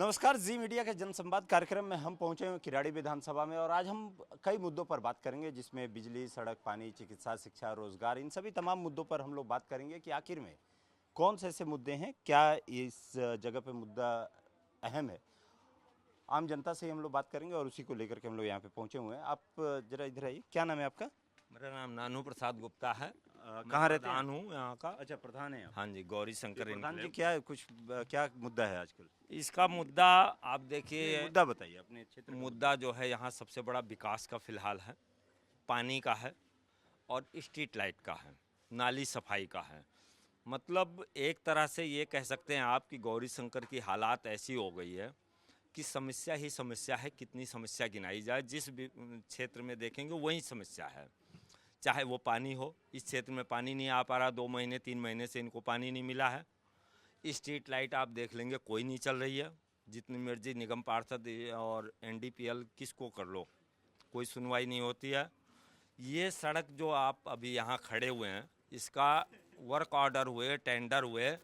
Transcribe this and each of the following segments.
नमस्कार, जी मीडिया के जनसंवाद कार्यक्रम में हम पहुंचे हैं किराड़ी विधानसभा में और आज हम कई मुद्दों पर बात करेंगे, जिसमें बिजली, सड़क, पानी, चिकित्सा, शिक्षा, रोजगार, इन सभी तमाम मुद्दों पर हम लोग बात करेंगे कि आखिर में कौन से ऐसे मुद्दे हैं, क्या इस जगह पे मुद्दा अहम है। आम जनता से हम लोग बात करेंगे और उसी को लेकर के हम लोग यहाँ पे पहुंचे हुए हैं। आप जरा इधर आइए, क्या नाम है आपका? मेरा नाम नानू प्रसाद गुप्ता है। कहाँ रहते हैं? प्रधान हूँ यहाँ का। अच्छा, प्रधान है आप। हाँ जी, गौरी शंकर प्रधान जी, इनक्लेव। क्या मुद्दा है आजकल? इसका मुद्दा आप देखिए, मुद्दा बताइए अपने क्षेत्र का। मुद्दा जो है यहाँ सबसे बड़ा विकास का फिलहाल है, पानी का है और स्ट्रीट लाइट का है, नाली सफाई का है। मतलब एक तरह से ये कह सकते हैं आप कि गौरी शंकर की हालात ऐसी हो गई है कि समस्या ही समस्या है। कितनी समस्या गिनाई जाए, जिस भी क्षेत्र में देखेंगे वही समस्या है। चाहे वो पानी हो, इस क्षेत्र में पानी नहीं आ पा रहा, 2 महीने 3 महीने से इनको पानी नहीं मिला है। स्ट्रीट लाइट आप देख लेंगे, कोई नहीं चल रही है। जितनी मर्जी निगम पार्षद और एनडीपीएल किसको कर लो, कोई सुनवाई नहीं होती है। ये सड़क जो आप अभी यहाँ खड़े हुए हैं, इसका वर्क ऑर्डर हुए, टेंडर हुए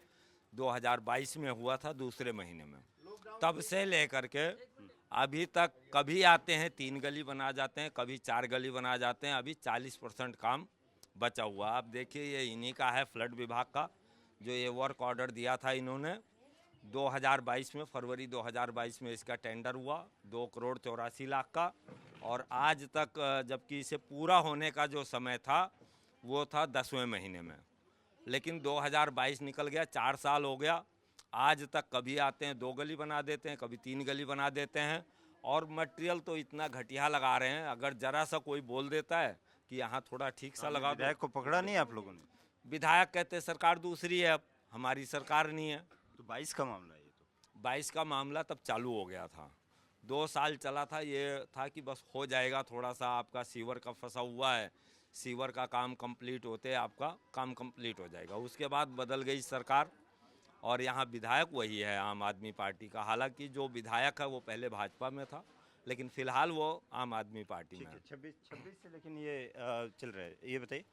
2022 में हुआ था, दूसरे महीने में। तब से लेकर के अभी तक कभी आते हैं 3 गली बना जाते हैं, कभी 4 गली बना जाते हैं। अभी 40% काम बचा हुआ। आप देखिए, ये इन्हीं का है, फ्लड विभाग का, जो ये वर्क ऑर्डर दिया था इन्होंने 2022 में, फरवरी 2022 में इसका टेंडर हुआ 2 करोड़ 84 लाख का। और आज तक जबकि इसे पूरा होने का जो समय था वो था 10वें महीने में, लेकिन 2022 निकल गया, 4 साल हो गया। आज तक कभी आते हैं 2 गली बना देते हैं, कभी 3 गली बना देते हैं। और मटेरियल तो इतना घटिया लगा रहे हैं, अगर जरा सा कोई बोल देता है कि यहाँ थोड़ा ठीक सा लगा दो। विधायक को पकड़ा नहीं आप लोगों ने? विधायक कहते हैं सरकार दूसरी है, अब हमारी सरकार नहीं है। तो 22 का मामला है ये तो। 22 का मामला तब चालू हो गया था, 2 साल चला था। ये था कि बस हो जाएगा, थोड़ा सा आपका सीवर का फंसा हुआ है, सीवर का काम कंप्लीट होते आपका काम कंप्लीट हो जाएगा। उसके बाद बदल गई सरकार और यहाँ विधायक वही है आम आदमी पार्टी का। हालांकि जो विधायक है वो पहले भाजपा में था, लेकिन फिलहाल वो आम आदमी पार्टी में है। 26 से लेकिन ये चल रहा है। ये बताइए,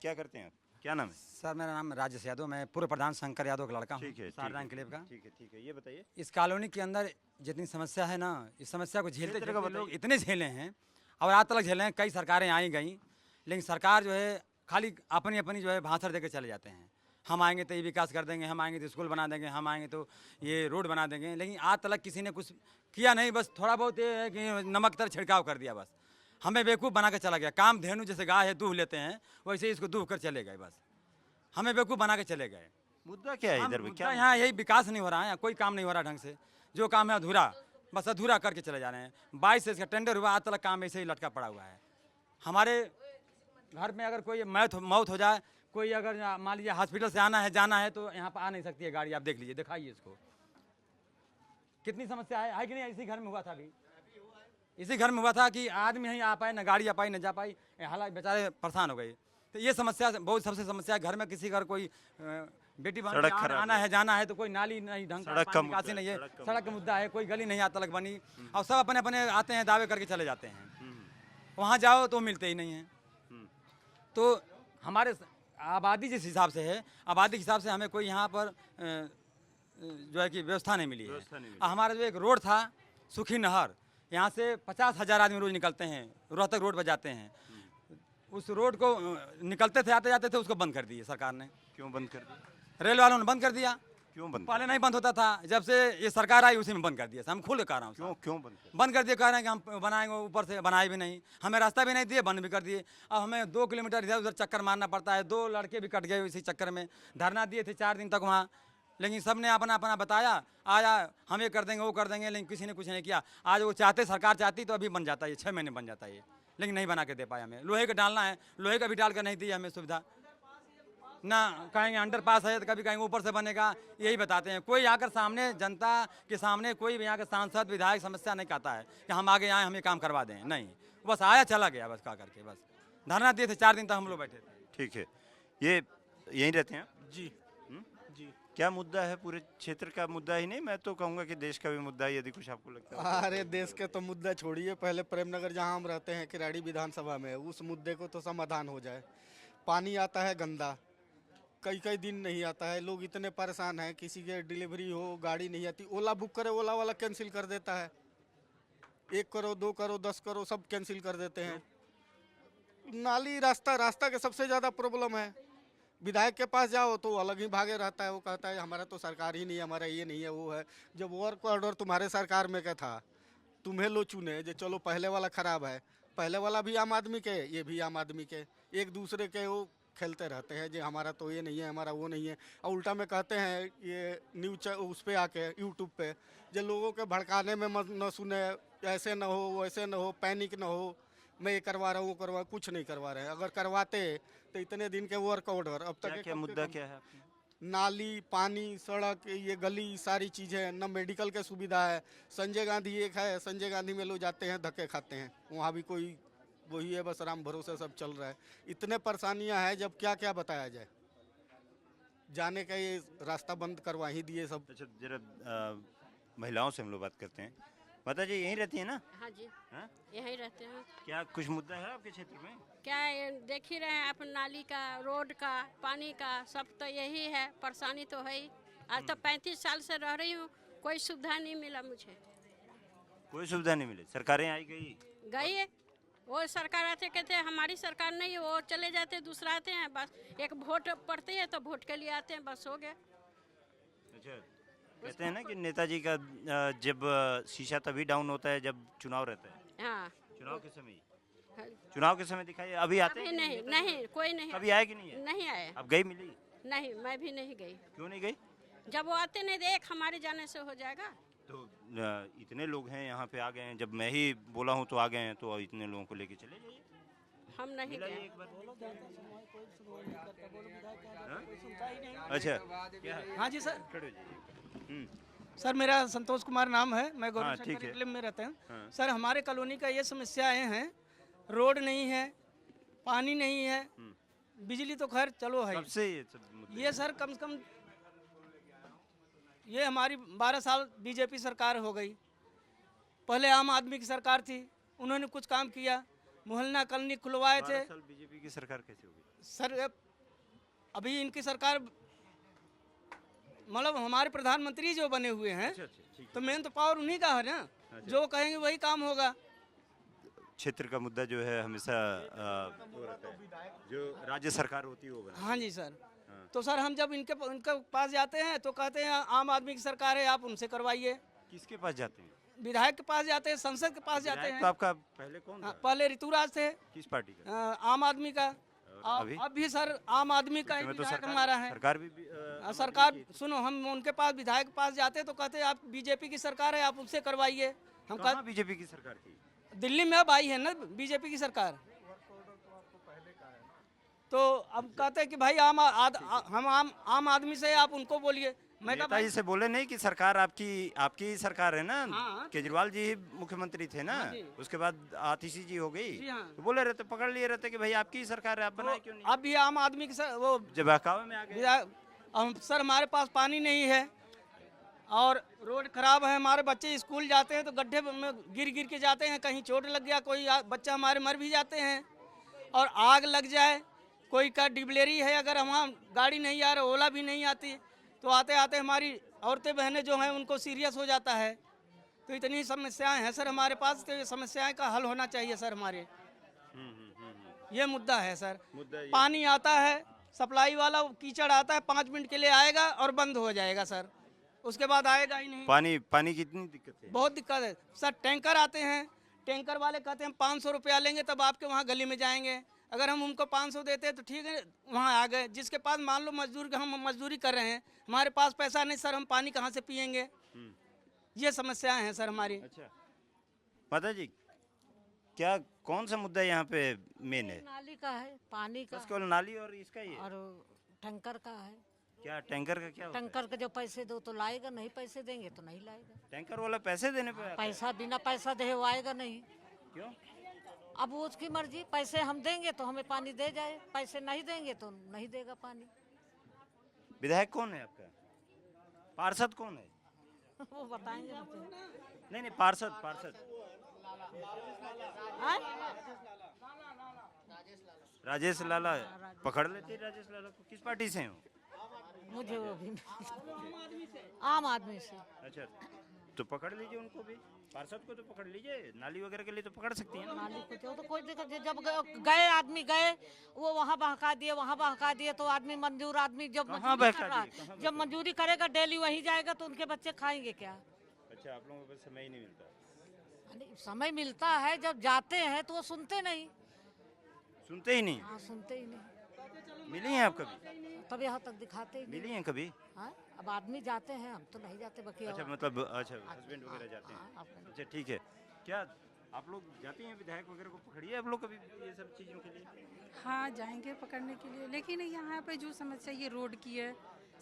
क्या करते हैं आप? क्या नाम है? सर, मेरा नाम राजेश यादव, मैं पूर्व प्रधान शंकर यादव का लड़का हूँ, ठीक है, शारदा इनक्लेव का। ठीक है, ये बताइए। इस कॉलोनी के अंदर जितनी समस्या है ना, इस समस्या को झेलते क्षेत्र का झेलते लोग बताइए। इतने झेले हैं और आज तक झेले हैं। कई सरकारें आई गई, लेकिन सरकार जो है खाली अपनी अपनी जो है भाषण दे के चले जाते हैं। हम आएंगे तो ये विकास कर देंगे, हम आएंगे तो स्कूल बना देंगे, हम आएंगे तो ये रोड बना देंगे, लेकिन आज तक किसी ने कुछ किया नहीं। बस थोड़ा बहुत ये है कि नमक तर छिड़काव कर दिया, बस हमें बेवकूफ़ बना के चला गया। काम धेनु जैसे गाय है दूह लेते हैं, वैसे ही इसको दूह कर चले गए, बस हमें बेवकूफ़ बना के चले गए। मुद्दा क्या है इधर में? क्या यहाँ यही विकास नहीं हो रहा है, कोई काम नहीं हो रहा ढंग से। जो काम है अधूरा, बस अधूरा करके चले जा रहे हैं। 22 से इसका टेंडर हुआ, आज तक काम ऐसे ही लटका पड़ा हुआ है। हमारे घर में अगर कोई मौत हो जाए, कोई अगर मान लीजिए हॉस्पिटल से आना है जाना है, तो यहाँ पर आ नहीं सकती है गाड़ी। आप देख लीजिए, दिखाइए इसको, कितनी समस्या है कि नहीं। इसी घर में हुआ था, अभी इसी घर में हुआ था कि आदमी नहीं आ पाए, ना गाड़ी आ पाई, ना जा पाई, हालांकि बेचारे परेशान हो गए। तो ये समस्या बहुत सबसे समस्या है। घर में किसी घर कोई बेटी बहन आना है जाना है, तो कोई नाली नहीं, ढंग का निकासी नहीं है, सड़क का मुद्दा है, कोई गली नहीं आज तक बनी। और सब अपने अपने आते हैं, दावे करके चले जाते हैं। वहाँ जाओ तो मिलते ही नहीं हैं। तो हमारे आबादी जिस हिसाब से है, आबादी के हिसाब से हमें कोई यहाँ पर जो है कि व्यवस्था नहीं मिली है। हमारा जो एक रोड था सुखी नहर, यहाँ से 50,000 आदमी रोज निकलते हैं, रोहतक रोड पर जाते हैं। उस रोड को निकलते थे, आते जाते थे, उसको बंद कर दिए सरकार ने। क्यों बंद कर दिया? रेल वालों ने बंद कर दिया। क्यों बंद? पहले नहीं बंद होता था, जब से ये सरकार आई उसी में बंद कर दिया। हम खुद कह रहा हूँ क्यों बंद कर दिए। कह रहे हैं कि हम बनाएंगे, ऊपर से बनाए भी नहीं, हमें रास्ता भी नहीं दिए, बंद भी कर दिए। अब हमें 2 किलोमीटर इधर उधर चक्कर मारना पड़ता है। 2 लड़के भी कट गए इसी चक्कर में। धरना दिए थे 4 दिन तक वहाँ, लेकिन सब ने अपना अपना बताया, आया हम ये कर देंगे वो कर देंगे, लेकिन किसी ने कुछ नहीं किया। आज वो चाहते, सरकार चाहती तो अभी बन जाता है, 6 महीने बन जाता है, लेकिन नहीं बना के दे पाया। हमें लोहे का डालना है, लोहे का भी डाल कर नहीं दी हमें सुविधा। ना कहेंगे अंडर पास है, तो कभी कहेंगे ऊपर से बनेगा, यही बताते हैं। कोई आकर सामने जनता के सामने कोई भी यहाँ के सांसद विधायक समस्या नहीं कहता है कि हम आगे आए, हम ये काम करवा दें। नहीं, बस आया चला गया, बस कहा करके। बस धरना दिए थे 4 दिन तक हम लोग बैठे थे। ठीक है, ये यहीं रहते हैं? जी जी। क्या मुद्दा है? पूरे क्षेत्र का मुद्दा ही नहीं, मैं तो कहूँगा कि देश का भी मुद्दा है, यदि कुछ आपको लगता है। अरे देश के तो मुद्दा छोड़िए, पहले प्रेमनगर जहाँ हम रहते हैं किराड़ी विधानसभा में, उस मुद्दे को तो समाधान हो जाए। पानी आता है गंदा, कई कई दिन नहीं आता है। लोग इतने परेशान हैं, किसी के डिलीवरी हो गाड़ी नहीं आती, ओला बुक करे ओला वाला कैंसिल कर देता है। 1 करो 2 करो 10 करो सब कैंसिल कर देते हैं। नाली रास्ता के सबसे ज़्यादा प्रॉब्लम है। विधायक के पास जाओ तो वो अलग ही भागे रहता है, वो कहता है हमारा तो सरकार ही नहीं है, हमारा ये नहीं है वो है। जब वर्क ऑर्डर तुम्हारे सरकार में क्या था, तुम्हें लो चुने जो चलो पहले वाला खराब है, पहले वाला भी आम आदमी के ये भी आम आदमी के, एक दूसरे के वो खेलते रहते हैं जो हमारा तो ये नहीं है हमारा वो नहीं है। और उल्टा में कहते हैं ये न्यूज उस पर आके यूट्यूब पे जो लोगों के भड़काने में मत न सुने, ऐसे न हो वैसे न हो, पैनिक न हो, मैं ये करवा रहा हूँ वो करवा, कुछ नहीं करवा रहे हैं। अगर करवाते तो इतने दिन के वर्क ऑर्डर अब तक क्या मुद्दा क्या है आपका? नाली पानी सड़क ये गली सारी चीज़ें, न मेडिकल के सुविधा है। संजय गांधी एक है, संजय गांधी में लोग जाते हैं धक्के खाते हैं, वहाँ भी कोई वही है, बस राम भरोसे सब चल रहा है। इतने परेशानियां हैं जब क्या क्या बताया जाए। जाने का ये रास्ता बंद करवा ही दिए सब। अच्छा जरा महिलाओं से हम लोग बात करते हैं। माता जी यहीं रहती है ना? हाँ जी, हाँ? यहीं रहते हैं। क्या कुछ मुद्दा है आपके क्षेत्र में? क्या ये देख ही रहे हैं आप, नाली का, रोड का, पानी का, सब तो यही है, परेशानी तो है ही। आज तो 35 साल से रह रही हूँ, कोई सुविधा नहीं मिला मुझे। कोई सुविधा नहीं मिली? सरकारें आई गई? गई है वो सरकार, आते कहते हैं हमारी सरकार नहीं है, वो चले जाते हैं, दूसरा आते हैं, बस एक वोट पड़ती है तो वोट के लिए आते हैं, बस हो गया। अच्छा, कहते हैं ना कि नेताजी का जब शीशा तभी डाउन होता है जब चुनाव रहता है। हाँ, चुनाव के समय, चुनाव के समय दिखाई अभी आते अभी हैं? नहीं, नहीं कोई नहीं, कभी आए कि नहीं है? नहीं आए। अब गई मिली? नहीं, मैं भी नहीं गई। क्यों नहीं गई? जब वो आते नहीं थे, एक हमारे जाने से हो जाएगा। तो इतने लोग हैं यहाँ पे आ गए हैं, जब मैं ही बोला हूँ तो आ गए हैं, तो इतने लोगों को लेके चले जाइए। हम नहीं मिलाइए गए। एक बार। हाँ? अच्छा क्या है? हाँ जी सर। खड़े हो जाइए। सर मेरा संतोष कुमार नाम है, मैं हाँ, गौरव ठीक शंकर है। फिल्म में रहते हैं। हाँ। सर हमारे कॉलोनी का ये समस्याएं हैं, रोड नहीं है, पानी नहीं है, बिजली तो खैर चलो है। सबसे ये सब मुद्दे ये सर कम से कम ये हमारी 12 साल बीजेपी सरकार हो गई। पहले आम आदमी की सरकार थी, उन्होंने कुछ काम किया, मोहल्ला कॉलोनी खुलवाए थे। 12 साल बीजेपी की सरकार कैसे होगी? सर अभी इनकी सरकार मतलब हमारे प्रधानमंत्री जो बने हुए हैं, अच्छा अच्छा, ठीक तो मेन तो पावर उन्हीं का है ना, जो कहेंगे वही काम होगा। है। क्षेत्र का मुद्दा जो है हमेशा वो रहता है, जो राज्य सरकार होती है वो बना। हाँ जी सर। हाँ। तो सर हम जब इनके पास जाते हैं तो कहते हैं आम आदमी की सरकार है, आप उनसे करवाइए। किसके पास जाते हैं? विधायक के पास जाते हैं, संसद के पास जाते विधायक हैं। तो आपका पहले कौन हाँ, था? पहले ऋतुराज थे, किस पार्टी का? आम आदमी का। और अभी? अब भी सर आम आदमी का ही इसमें तो विधायक हमारा है। सरकार भी सरकार सुनो, हम उनके पास विधायक के पास जाते तो कहते हैं आप बीजेपी की सरकार है, आप उनसे करवाइए। हम कहाँ बीजेपी की सरकार थी? दिल्ली में अब आई है ना बीजेपी की सरकार, तो अब कहते हैं कि भाई हम आम आदमी से आप उनको बोलिए। मैं कहा नेताजी से बोले नहीं कि सरकार आपकी ही सरकार है ना? हाँ। केजरीवाल जी ही मुख्यमंत्री थे ना, हाँ जी। उसके बाद आतिशी जी हो गई, जी हाँ। तो बोले रहते, पकड़ लिए रहते कि भाई आपकी ही सरकार है, आप बनाए क्यों नहीं? अब भी आम आदमी की वो जब बहकावे में आ गए। सर हमारे पास पानी नहीं है और रोड खराब है, हमारे बच्चे स्कूल जाते हैं तो गड्ढे में गिर के जाते हैं, कहीं चोट लग गया, कोई बच्चा हमारे मर भी जाते हैं। और आग लग जाए, कोई का डिबलेरी है, अगर वहाँ गाड़ी नहीं आ रहा, ओला भी नहीं आती, तो आते आते हमारी औरतें बहनें जो हैं उनको सीरियस हो जाता है। तो इतनी समस्याएं हैं सर हमारे पास, तो ये समस्याएं का हल होना चाहिए सर हमारे। ये मुद्दा है सर। पानी आता है, सप्लाई वाला कीचड़ आता है, 5 मिनट के लिए आएगा और बंद हो जाएगा सर, उसके बाद आएगा ही नहीं। पानी की इतनी दिक्कत है? बहुत दिक्कत है सर। टैंकर आते हैं, टैंकर वाले कहते हैं 500 रुपया लेंगे तब आपके वहाँ गली में जाएंगे। अगर हम उनको 500 देते हैं तो ठीक है, वहाँ आ गए। जिसके पास मान लो हम मजदूरी कर रहे हैं, हमारे पास पैसा नहीं सर, हम पानी कहाँ से पियेंगे? ये समस्याएं हैं सर हमारी। अच्छा माता जी, क्या कौन सा मुद्दा यहाँ पे मेन है? नाली का है, पानी का बस केवल नाली और इसका ही है? और टैंकर का है। क्या टैंकर का क्या होता है? टैंकर के जो पैसे दो तो लाएगा, नहीं पैसे देंगे तो नहीं लाएगा। टैंकर वाला पैसे देने पे आता है? पैसा बिना पैसा दे वो आएगा नहीं। क्यों? अब वो उसकी मर्जी, पैसे हम देंगे तो हमें पानी दे जाए, पैसे नहीं देंगे तो नहीं देगा पानी। विधायक कौन है आपका? पार्षद कौन है? वो बताएंगे मुझे। नहीं पार्षद हाँ? राजेश लाला। पकड़ लेते राजेश लाला को। किस पार्टी से हो? मुझे वो भी आम आदमी से। अच्छा, तो पकड़ लीजिए उनको भी, पार्षद को तो पकड़ लीजिए, नाली वगैरह के लिए तो पकड़ सकती हैं ना। नाली को तो कोई दिक्कत नहीं, जब गए आदमी गए, वो वहाँ बहका दिए, वहाँ बहका दिए, तो आदमी मंजूर आदमी जब कहाँ मंजूरी बहका कर रहा दिए? कहाँ है, जब मंजूरी करेगा डेली वहीं जाएगा तो उनके बच्चे खाएंगे क्या? अच्छा, आप लोगों को समय ही नहीं मिलता। नहीं, समय मिलता है, जब जाते हैं तो वो सुनते नहीं। सुनते ही नहीं। हाँ, सुनते ही नहीं, मिली हैं आप कभी? तब यहाँ तक दिखाते ही नहीं। मिली हैं कभी? हाँ, अब आदमी जाते हैं, हम तो नहीं जाते बाकी। अच्छा, मतलब अच्छा हस्बैंड वगैरह जाते हैं। हाँ, अपने- अच्छा, ठीक है। क्या आप लोग जाती हैं विधायक वगैरह को पकड़िए आप लोग कभी ये सब चीज़ों के लिए? हाँ, जाएंगे पकड़ने के लिए, लेकिन यहाँ पे जो समस्या ये रोड की है,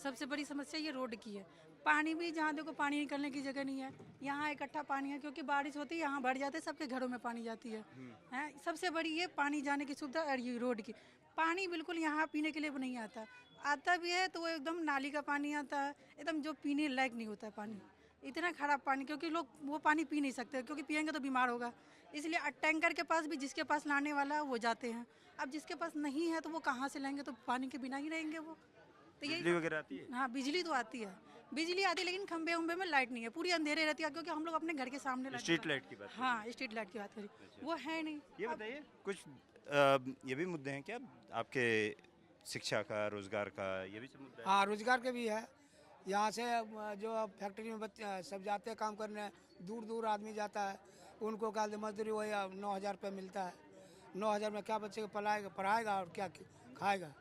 सबसे बड़ी समस्या ये रोड की है। पानी भी जहाँ देखो पानी निकलने की जगह नहीं है, यहाँ इकट्ठा पानी है क्योंकि बारिश होती है, यहाँ भर जाते हैं, सबके घरों में पानी जाती है। हैं, सबसे बड़ी ये पानी जाने की सुविधा और ये रोड की। पानी बिल्कुल यहाँ पीने के लिए नहीं आता, आता भी है तो वो एकदम नाली का पानी आता है, एकदम जो पीने लायक नहीं होता है पानी, इतना खराब पानी, क्योंकि लोग वो पानी पी नहीं सकते, क्योंकि पियेंगे तो बीमार होगा। इसलिए टैंकर के पास भी जिसके पास लाने वाला है वो जाते हैं, अब जिसके पास नहीं है तो वो कहाँ से लेंगे, तो पानी के बिना ही रहेंगे वो। तो बिजली वगैरह आती है? हाँ, बिजली तो आती है, बिजली आती है, लेकिन खंबे उम्बे में लाइट नहीं है, पूरी अंधेरे रहती है, क्योंकि हम लोग अपने घर के सामने लाइट स्ट्रीट लगा- लाइट की बात करें। हाँ, स्ट्रीट लाइट की बात करी, वो है नहीं। ये बताइए कुछ ये भी मुद्दे हैं क्या आपके, शिक्षा का, रोजगार का, ये भी सब मुद्दा है? हाँ, रोजगार के भी है। यहाँ से जो फैक्ट्री में बच्चे सब जाते हैं काम करने, दूर दूर आदमी जाता है, उनको क्या मजदूरी वही 9,000 रुपये मिलता है। 9,000 में क्या बच्चे को पढ़ाएगा और क्या खाएगा।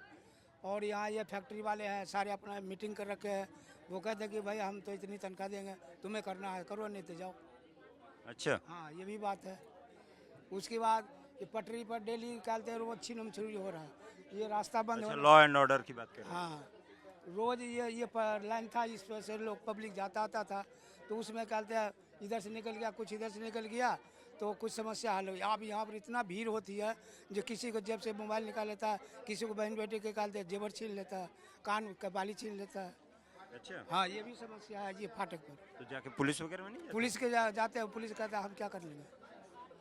और यहाँ ये फैक्ट्री वाले हैं, सारे अपना मीटिंग कर रखे हैं, वो कहते हैं कि भाई हम तो इतनी तनख्वाह देंगे, तुम्हें करना है करो, नहीं तो जाओ। अच्छा, हाँ, ये भी बात है। उसके बाद ये पटरी पर डेली निकालते हैं, रोज छीनम छुरी हो रहा है, ये रास्ता बंद हो अच्छा, रहा है। लॉ एंड ऑर्डर की बात कर रहे हैं। हाँ, रोज ये लाइन था, इस वजह से लोग पब्लिक जाता आता था, तो उसमें कहते हैं इधर से निकल गया, कुछ इधर से निकल गया तो कुछ समस्या हल हुई। अब यहाँ पर इतना भीड़ होती है, जो किसी को जेब से मोबाइल निकाल लेता है, किसी को बहन बेटे के कहते हैं जेवर छीन लेता है, कान का बाली छीन लेता है। अच्छा, हाँ, ये भी समस्या है ये फाटक पर। तो जाके पुलिस वगैरह में नहीं जाते? पुलिस के जाते हैं, पुलिस कहता है हम क्या कर लेंगे।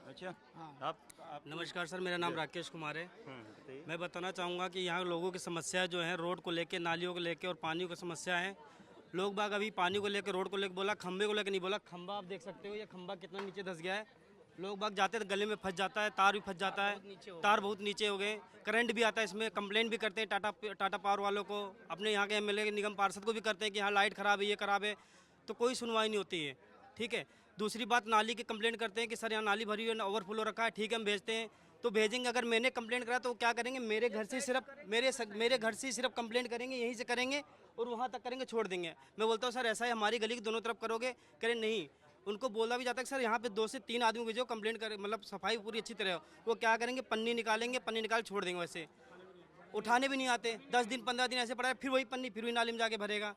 अच्छा, हाँ। आप नमस्कार सर, मेरा नाम राकेश कुमार है। बताइए। मैं बताना चाहूँगा कि यहाँ लोगों की समस्या जो है रोड को लेके, नालियों को लेके और पानी की समस्या है। लोग बाग अभी पानी को लेके, रोड को लेके बोला, खंबे को लेके नहीं बोला। खंबा आप देख सकते हो, ये खंबा कितना नीचे धंस गया है। लोग बाग जाते हैं तो गले में फंस जाता है, तार भी फंस जाता है, तार बहुत नीचे हो गए, करंट भी आता है इसमें। कंप्लेंट भी करते हैं टाटा पावर वालों को, अपने यहाँ के एमएलए निगम पार्षद को भी करते हैं कि यहाँ लाइट खराब है, ये खराब है, तो कोई सुनवाई नहीं होती है। ठीक है, दूसरी बात, नाली की कंप्लेंट करते हैं कि सर यहाँ नाली भरी हुई है, ओवरफ्लो रखा है। ठीक है, हम भेजते हैं तो भेजेंगे, अगर मैंने कंप्लेंट करा तो वो क्या करेंगे, मेरे घर से सिर्फ कंप्लेंट करेंगे, यहीं से करेंगे और वहाँ तक करेंगे, छोड़ देंगे। मैं बोलता हूँ सर ऐसा है, हमारी गली की दोनों तरफ करोगे, करें नहीं। उनको बोला भी जाता है कि सर यहाँ पे 2 से 3 आदमी भेजो, कंप्लेंट करें, मतलब सफाई पूरी अच्छी तरह हो। वो क्या करेंगे, पन्नी निकालेंगे, पन्नी निकाल छोड़ देंगे, वैसे उठाने भी नहीं आते। 10 दिन 15 दिन ऐसे पड़ा है, फिर वही पन्नी फिर वही नाली में जाके भरेगा।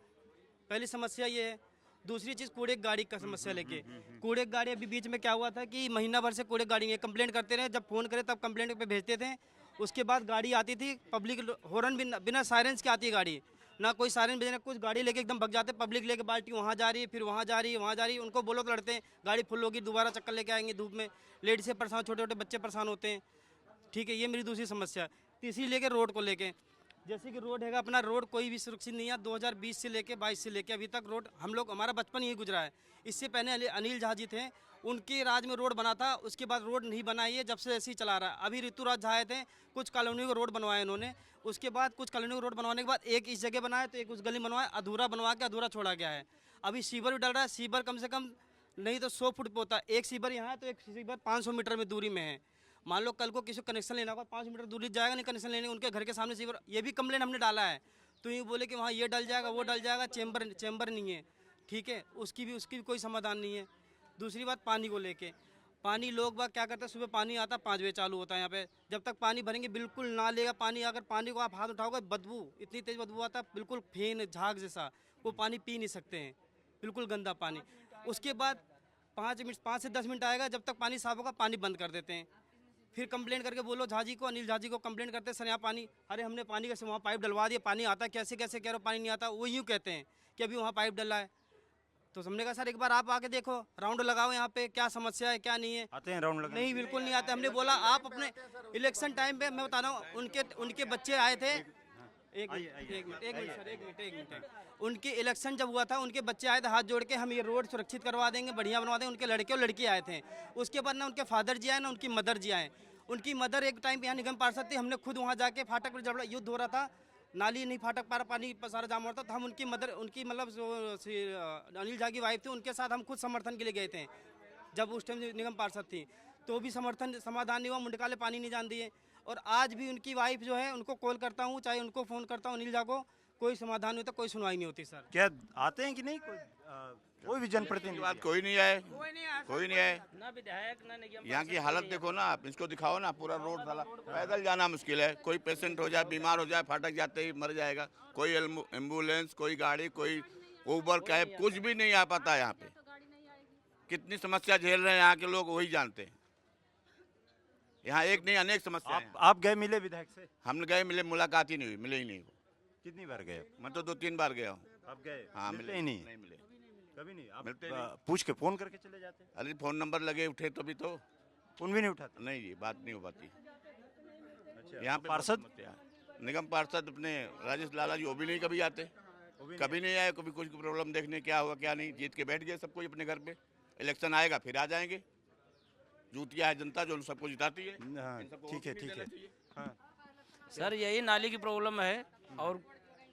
पहली समस्या ये है। दूसरी चीज़, कूड़े की गाड़ी का समस्या लेके, कूड़े की गाड़ी अभी बीच में क्या हुआ था कि महीना भर से कूड़े की गाड़ी में कंप्लेंट करते रहे, जब फ़ोन करे तब कंप्लेंट पे भेजते थे। उसके बाद गाड़ी आती थी, पब्लिक हॉर्न बिना सायरेंस की आती है गाड़ी, ना कोई सायरन भेजना, कुछ गाड़ी लेके एकदम भग जाते, पब्लिक लेके बाल्टी वहाँ जा रही है, फिर वहाँ जा रही है, वहाँ जा रही है। उनको बोलो तो लड़ते हैं, गाड़ी फुल होगी, दोबारा चक्कर लेके आएंगे धूप में। लेडीज से परेशान, छोटे छोटे बच्चे परेशान होते हैं। ठीक है, ये मेरी दूसरी समस्या। तीसरी लेके रोड को लेके, जैसे कि रोड हैगा अपना, रोड कोई भी सुरक्षित नहीं है। 2020 से लेके 22 से लेके अभी तक रोड, हम लोग, हमारा बचपन यही गुजरा है। इससे पहले अनिल झा जी थे, उनके राज में रोड बना था, उसके बाद रोड नहीं बनाई है, जब से ऐसे ही चला रहा है। अभी ऋतुराज झा आए थे, कुछ कॉलोनियों को रोड बनवाए उन्होंने, उसके बाद कुछ कॉलोनियों को रोड बनवाने के बाद एक इस जगह बनाया तो एक उस गली बनवाया, अधूरा बनवा के अधूरा छोड़ा गया है। अभी सीवर भी डल रहा है, सीवर कम से कम नहीं तो 100 फुट पे होता है। एक सीवर यहाँ है तो एक सीवर 500 मीटर में दूरी में है। मान लो कल को किसी को कनेक्शन लेना होगा, 5 मीटर दूरी जाएगा नहीं कनेक्शन लेने, उनके घर के सामने सीवर। ये भी कंप्लेंट हमने डाला है, तो ये बोले कि वहाँ ये डल जाएगा, वो डल जाएगा, चेंबर नहीं है। ठीक है, उसकी भी कोई समाधान नहीं है। दूसरी बात, पानी को लेके, पानी लोग बाग क्या करते हैं, सुबह पानी आता, 5 बजे चालू होता है यहाँ पे। जब तक पानी भरेंगे बिल्कुल ना लेगा पानी, अगर पानी को आप हाथ उठाओगे, बदबू, इतनी तेज बदबू आता है, बिल्कुल फेन झाग जैसा, वो पानी पी नहीं सकते हैं, बिल्कुल गंदा पानी। उसके बाद 5 से 10 मिनट आएगा, जब तक पानी साफ होगा पानी बंद कर देते हैं। फिर कंप्लेंट करके बोलो झा जी को, अनिल झा जी को कंप्लेंट करते हैं, सर यहाँ पानी, अरे हमने पानी कैसे, वहाँ पाइप डलवा दिया, पानी आता है, कैसे कैसे कह रहे हो पानी नहीं आता। वो यूँ कहते हैं कि अभी वहाँ पाइप डला है। तो हमने कहा सर एक बार आप आके देखो, राउंड लगाओ यहाँ पे, क्या समस्या है क्या नहीं है। आते हैं राउंड लगाने? नहीं, बिल्कुल नहीं आते। हमने बोला आप अपने इलेक्शन टाइम पे, मैं बता रहा हूँ, उनके बच्चे आए थे, एक मिनट। उनके इलेक्शन जब हुआ था, उनके बच्चे आए थे हाथ जोड़ के, हम ये रोड सुरक्षित करवा देंगे, बढ़िया बनवा देंगे। उनके लड़के और लड़की आए थे। उसके बाद ना उनके फादर जी आए ना उनकी मदर जी आए। उनकी मदर एक टाइम पे यहाँ निगम पार्षद थी, हमने खुद वहाँ जाके फाटक पर जब युद्ध हो रहा था, नाली नहीं फाटक पा रहा, पानी सारा जाम हो रहा था, तो हम उनकी मदर, उनकी मतलब जो अनिल झा की वाइफ थी, उनके साथ हम खुद समर्थन के लिए गए थे। जब उस टाइम निगम पार्षद थी तो भी समर्थन समाधान नहीं हुआ, मुंडकाले पानी नहीं जान दिए। और आज भी उनकी वाइफ जो है, उनको कॉल करता हूँ, चाहे उनको फ़ोन करता हूँ अनिल झा को, कोई समाधान नहीं होता, कोई सुनवाई नहीं होती सर। क्या आते हैं कि नहीं कोई भी जनप्रतिनिधि? बात कोई नहीं आए, कोई नहीं आए। ना विधायक ना निगम यहाँ की हालत देखो ना आप, इसको दिखाओ ना, पूरा रोड साला पैदल जाना मुश्किल है। कोई पेशेंट हो जाए, बीमार हो जाए, फाटक जाते ही मर जाएगा। कोई एम्बुलेंस, कोई गाड़ी, कोई ऊबर कैब, कुछ भी नहीं आ पाता यहाँ पे। कितनी समस्या झेल रहे हैं यहाँ के लोग, वही जानते हैं। यहाँ एक नहीं अनेक समस्या है। आप गए मिले विधायक से? हम गए मिले, मुलाकात ही नहीं हुई, मिले ही नहीं वो। कितनी बार गए? मैं तो 2-3 बार गया हूँ। आप गए? हाँ, मिलते ही नहीं? नहीं मिले, कभी नहीं? आप मिलते नहीं। पूछ के फोन करके चले जाते? अरे फोन नंबर लगे, उठे तो भी तो फोन भी नहीं उठाते? नहीं, ये बात नहीं हो पाती। अच्छा, यहाँ पे पार्षद? बहुत समस्या है। निगम पार्षद अपने राजेश लाला जी, वो भी नहीं कभी आते, कभी नहीं आए। कभी कुछ प्रॉब्लम देखने क्या हुआ क्या नहीं, जीत के बैठ गए सब कुछ अपने घर पे। इलेक्शन आएगा फिर आ जाएंगे। जूतिया है जनता जो सबको जिताती है। हाँ, ठीक है, ठीक है। हाँ, सर यही नाली की प्रॉब्लम है। और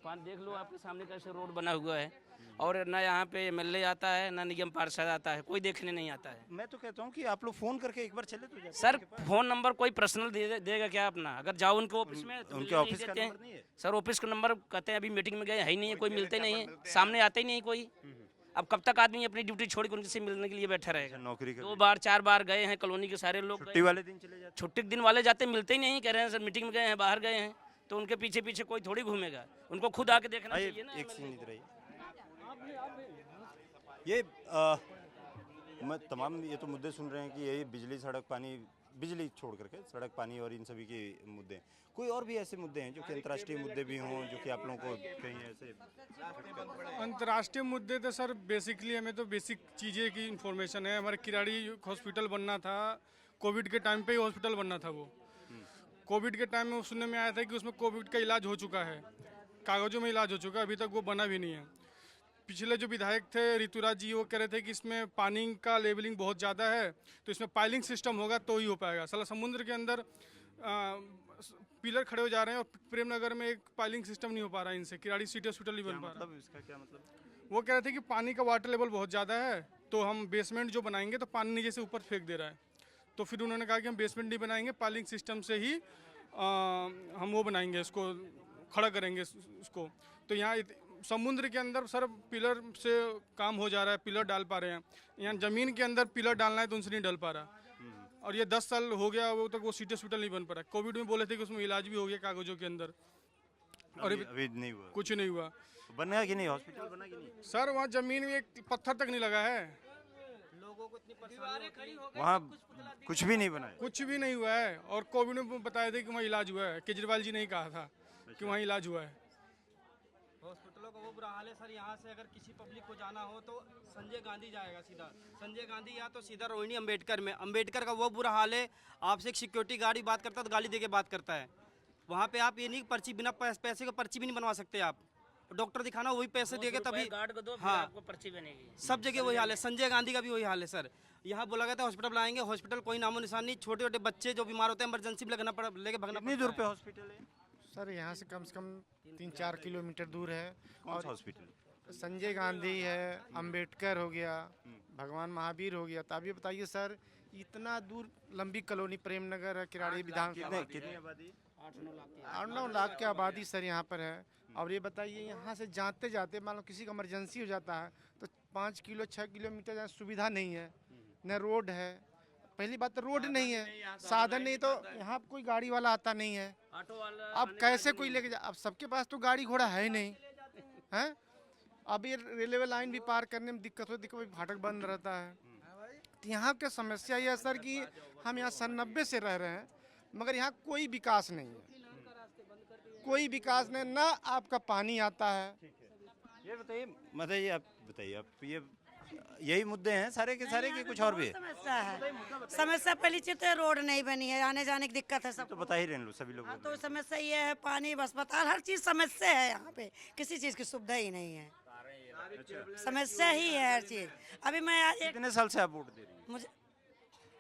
पानी देख लो आपके सामने कैसे रोड बना हुआ है, और ना यहाँ पे एमएलए आता है ना निगम पार्षद आता है, कोई देखने नहीं आता है। मैं तो कहता हूँ कि आप लोग फोन करके एक बार चले तो जाते। सर फोन नंबर कोई पर्सनल देगा क्या अपना? अगर जाओ उनके ऑफिस में तो उनके नहीं ऑफिस का देते हैं। नंबर नहीं है? सर ऑफिस का नंबर कहते हैं अभी मीटिंग में गए, है ही नहीं है, कोई मिलते नहीं है, सामने आते ही नहीं है कोई। अब कब तक आदमी अपनी ड्यूटी छोड़ के उनसे मिलने के लिए बैठा रहेगा? नौकरी कर 2 बार 4 बार गए हैं, कॉलोनी के सारे लोग छुट्टी वाले दिन चले जाते? छुट्टी के दिन वाले जाते मिलते ही नहीं, कह रहे हैं सर मीटिंग में गए हैं, बाहर गए हैं। तो उनके पीछे पीछे कोई थोड़ी घूमेगा, उनको खुद आके देखना चाहिए ना। एक सीन इधर आइए। ये मैं तमाम ये तो मुद्दे सुन रहे हैं कि यही बिजली, सड़क, पानी, बिजली छोड़ करके सड़क, पानी और इन सभी के मुद्दे हैं। कोई और भी ऐसे मुद्दे हैं जो कि अंतर्राष्ट्रीय मुद्दे भी हों, जो कि आप लोगों को कहीं ऐसे? अंतर्राष्ट्रीय मुद्दे तो सर बेसिकली हमें तो बेसिक चीज़ें की इन्फॉर्मेशन है। हमारे किराड़ी हॉस्पिटल बनना था, कोविड के टाइम पे ही हॉस्पिटल बनना था वो। कोविड के टाइम में सुनने में आया था कि उसमें कोविड का इलाज हो चुका है, कागज़ों में इलाज हो चुका है, अभी तक वो बना भी नहीं है। पिछले जो विधायक थे ऋतुराज जी, वो कह रहे थे कि इसमें पानी का लेवलिंग बहुत ज़्यादा है, तो इसमें पाइलिंग सिस्टम होगा तो ही हो पाएगा। साला समुद्र के अंदर पिलर खड़े हो जा रहे हैं और प्रेमनगर में एक पाइलिंग सिस्टम नहीं हो पा रहा है इनसे, किराड़ी सिटी हॉस्पिटल नहीं बन पा रहा। इसका क्या मतलब? वो कह रहे थे कि पानी का वाटर लेवल बहुत ज़्यादा है, तो हम बेसमेंट जो बनाएंगे तो पानी नीचे से ऊपर फेंक दे रहा है। तो फिर उन्होंने कहा कि हम बेसमेंट नहीं बनाएंगे, पाइलिंग सिस्टम से ही हम वो बनाएंगे, इसको खड़ा करेंगे उसको। तो यहाँ समुद्र के अंदर सर पिलर से काम हो जा रहा है, पिलर डाल पा रहे हैं। यहाँ ज़मीन के अंदर पिलर डालना है तो उनसे नहीं डाल पा रहा। और ये 10 साल हो गया वो तक वो सिटी हॉस्पिटल नहीं बन पा रहा। कोविड में बोले थे कि उसमें इलाज भी हो गया कागजों के अंदर, और अभी नहीं हुआ? कुछ नहीं हुआ। बना कि नहीं? हॉस्पिटल बना कि नहीं? सर वहाँ ज़मीन में एक पत्थर तक नहीं लगा है, वहाँ कुछ भी नहीं बना है? कुछ भी नहीं हुआ है। और कोविड में बताया था कि वहाँ इलाज हुआ है, केजरीवाल जी ने ही कहा था कि वहाँ इलाज हुआ है। हॉस्पिटलों का वो बुरा हाल है सर। यहाँ से अगर किसी पब्लिक को जाना हो तो संजय गांधी जाएगा सीधा, संजय गांधी या तो सीधा रोहिणी अम्बेडकर में। अम्बेडकर का वो बुरा हाल है, आपसे एक सिक्योरिटी गार्ड बात करता है तो गाली दे के बात करता है। वहाँ पे आप ये नहीं पर्ची, बिना पैसे का पर्ची भी नहीं बनवा सकते आप। डॉक्टर दिखाना वही पैसे देके तभी गार्ड को दो, हाँ आपको पर्ची बनेगी। सब जगह वही हाल है, संजय गांधी का भी वही हाल है सर। यहाँ बोला गया था हॉस्पिटल बनाएंगे, हॉस्पिटल कोई नामो निशान नहीं। छोटे छोटे बच्चे जो बीमार होते हैं इमरजेंसी में लेके भागना। कितनी दूर पे हॉस्पिटल है सर? यहाँ से कम 3-4 किलोमीटर दूर है। और हॉस्पिटल संजय गांधी है, अंबेडकर हो गया, भगवान महावीर हो गया। तो आप ये बताइए सर, इतना दूर लंबी कॉलोनी प्रेमनगर है, किराड़ी विधानसभा, कितनी आबादी? 8-9 लाख की आबादी सर यहाँ पर है। और ये बताइए यहाँ से जाते जाते मान लो किसी का इमरजेंसी हो जाता है तो 5 किलो 6 किलोमीटर जहाँ सुविधा नहीं है, न रोड है। पहली बात तो रोड नहीं है, साधन नहीं, तो यहाँ कोई गाड़ी वाला आता नहीं है। अब कैसे कोई लेके जा? अब सबके पास तो गाड़ी घोड़ा है ही नहीं है। अब ये रेलवे लाइन भी पार करने में दिक्कत हो, फाटक बंद रहता है। तो यहाँ की समस्या ये है सर कि हम यहाँ 90 से रह रहे हैं, मगर यहाँ कोई विकास नहीं है, कोई विकास नहीं, ना आपका पानी आता है। ये बताइए, आप बताइए, आप ये यही मुद्दे हैं सारे के सारे के कुछ और भी है? समस्या है। समस्या पहली चीज तो रोड नहीं बनी है, आने जाने की दिक्कत है सब। तो बता ही रहे हैं लोग, सभी लोग हाँ, बोल तो रहे हैं। समस्या ये है, पानी अस्पताल हर चीज समस्या है यहाँ पे, किसी चीज की सुविधा ही नहीं है, समस्या ही है हर चीज। अभी मैं कितने साल से आप वोट दे रही हैं? मुझे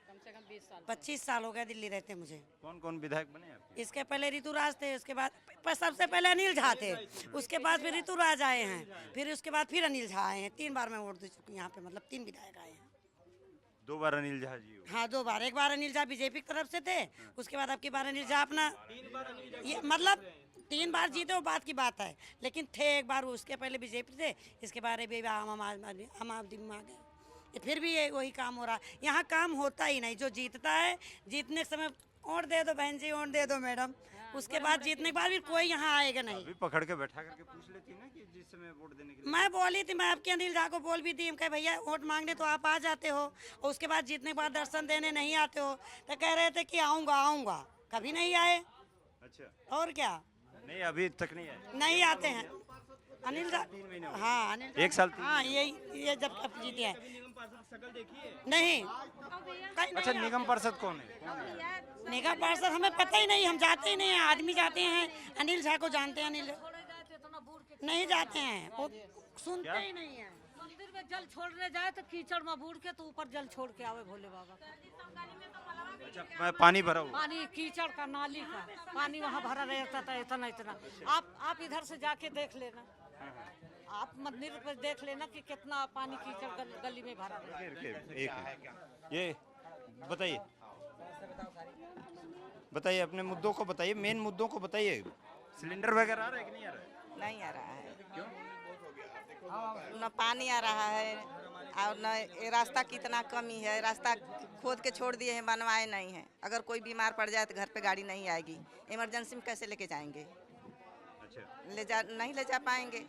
कम से कम 25 साल हो गया दिल्ली रहते मुझे। कौन कौन विधायक बने आपके? इसके पहले ऋतुराज थे, उसके बाद सबसे पहले अनिल झा थे, उसके बाद फिर ऋतुराज आए हैं, फिर उसके बाद फिर अनिल झा आए हैं। 3 बार मैं वोट दे चुकी हूँ यहाँ पे, मतलब 3 विधायक आए हैं। 2 बार अनिल झा जी हो। हाँ 2 बार, एक बार अनिल झा बीजेपी की तरफ से थे, उसके बाद अब की बार अनिल झा अपना, ये मतलब 3 बार जीते वो बात की बात है, लेकिन थे एक बार, उसके पहले बीजेपी थे, इसके बाद अभी आम आदमी में आ गए। फिर भी ये वही काम हो रहा है, यहाँ काम होता ही नहीं। जो जीतता है, जीतने के समय वोट दे दो बहन जी, वोट दे दो मैडम, उसके बाद जीतने के बाद भी कोई यहाँ आएगा नहीं। अभी पकड़ के बैठा करके पूछ लेती ना कि जिस समय वोट देने के लिए। मैं बोली थी, मैं आपके अनिल झा को बोल भी थी, कहे भैया वोट मांगने तो आप आ जाते हो, और उसके बाद जीतने के बाद दर्शन देने नहीं आते हो, तो कह रहे थे कि आऊँगा, कभी नहीं आए। अच्छा, और क्या, नहीं अभी तक नहीं आए? नहीं आते हैं अनिल झा। हाँ अनिल झा, 1 साल हाँ ये जब अब जीते हैं नहीं। अच्छा, निगम पार्षद कौन है? निगम पार्षद हमें पता ही नहीं, हम जाते ही नहीं हैं, आदमी जाते हैं, अनिल झा को जानते हैं, अनिल नहीं जाते हैं, वो सुनते ही नहीं है। मंदिर में जल छोड़ने जाए तो कीचड़ में बूढ़ के तो ऊपर जल छोड़ के आवे भोले बाबा। अच्छा, पानी भरा हुआ? पानी कीचड़ का, नाली का पानी वहाँ भरा रहता था, इतना। आप इधर से जाके देख लेना, आप मंदिर पर देख लेना कि कितना पानी कीचड़ गली में भरा रहता है। एक मिनट, ये बताइए अपने मुद्दों को बताइए, मेन मुद्दों को बताइए। सिलेंडर वगैरह आ रहा है कि नहीं आ रहा है? नहीं आ रहा है। क्यों? न पानी आ रहा है और न ये रास्ता कितना कमी है, रास्ता खोद के छोड़ दिए हैं, बनवाए नहीं हैं। अगर कोई बीमार पड़ जाए तो घर पे गाड़ी नहीं आएगी, इमरजेंसी में कैसे लेके जाएंगे? अच्छा, नहीं ले जा पाएंगे।